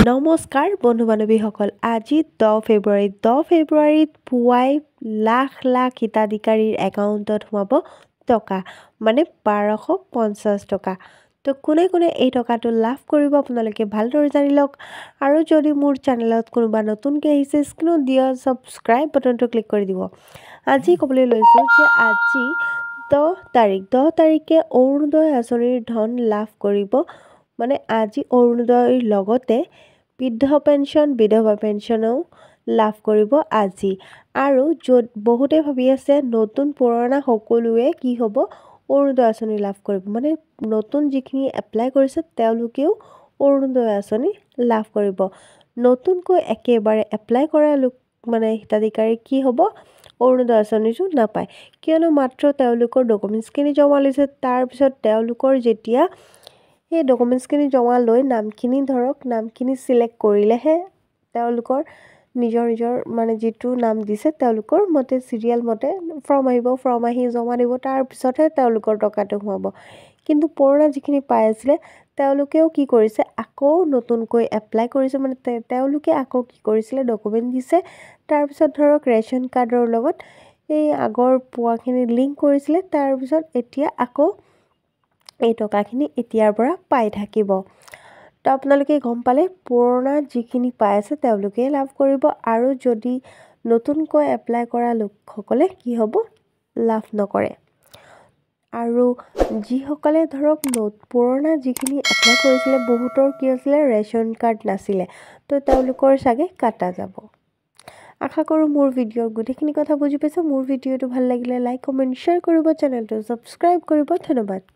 নমস্কাৰ বন্ধু বান্ধৱীসকল আজি 10 ফেব্ৰুৱাৰীত পুৱাই লাখ লাখ হিতাধিকাৰীৰ একাউণ্টত সোমাব টকা মানে 1250 টকা তো কোনে কোনে এই টকাটো লাভ কৰিব আপোনালোকে ভালদৰে জানি লওক আৰু যদি মোৰ চেনেলত কোনোবা নতুনকৈ আহিছে স্ক্ৰীনত দিয়া ছাবস্ক্ৰাইব বাটনটো ক্লিক কৰি দিব আজি ক'বলৈ লৈছোঁ যে আজি 10 তাৰিখে অৰুণোদয় আঁচনিৰ ধন লাভ কৰিব মানে আজি অৰুণোদয়ৰ লগতে বৃদ্ধ পেঞ্চন বিধৱা পেঞ্চনো লাভ কৰিব আজি আৰু য'ত বহুতে ভাবি আছে নতুন পুৰণা সকলোৱে কি হ'ব অৰুণোদয় আঁচনি লাভ কৰিব মানে নতুন যিখিনি এপ্লাই কৰিছে তেওঁলোকেও অৰুণোদয় আঁচনি লাভ কৰিব নতুনকৈ একেবাৰে এপ্লাই কৰা লোক মানে হিতাধিকাৰী কি হ'ব অৰুণোদয় আঁচনিটো নাপায় কিয়নো মাত্ৰ তেওঁলোকৰ ডকুমেণ্টছখিনি জমা লৈছে তাৰপিছত তেওঁলোকৰ যেতিয়া এই ডকুমেণ্টছখিনি জমা লৈ নামখিনি চিলেক্ট কৰিলেহে তেওঁলোকৰ নিজৰ মানে যিটো নাম দিছে তেওঁলোকৰ মতে চিৰিয়েল মতে ফৰ্ম আহি জমা দিব তাৰপিছতহে তেওঁলোকৰ টকাটো সোমাব কিন্তু পুৰণা যিখিনি পাই আছিলে তেওঁলোকেও কি কৰিছে আকৌ নতুনকৈ এপ্লাই কৰিছে মানে তেওঁলোকে আকৌ কি কৰিছিলে ডকুমেণ্ট দিছে তাৰপিছত ধৰক ৰেচন কাৰ্ডৰ লগত এই আগৰ পোৱাখিনি লিংক কৰিছিলে তাৰপিছত এতিয়া আকৌ এই টকাখিনি এতিয়াৰ পৰা পাই থাকিব তো আপোনালোকে গম পালে পুৰণা যিখিনি পাই আছে তেওঁলোকে লাভ কৰিব আৰু যদি নতুনকৈ এপ্লাই কৰা লোকসকলে কি হ'ব লাভ নকৰে আৰু যিসকলে ধৰক পুৰণা যিখিনি এপ্লাই কৰিছিলে বহুতৰ কি আছিলে ৰেচন কাৰ্ড নাছিলে তো তেওঁলোকৰ চাগে কাটা যাব আশা কৰোঁ মোৰ ভিডিঅ'ৰ গোটেইখিনি কথা বুজি পাইছে মোৰ ভিডিঅ'টো ভাল লাগিলে লাইক কমেণ্ট শ্বেয়াৰ কৰিব চেনেলটো ছাবস্ক্ৰাইব কৰিব ধন্যবাদ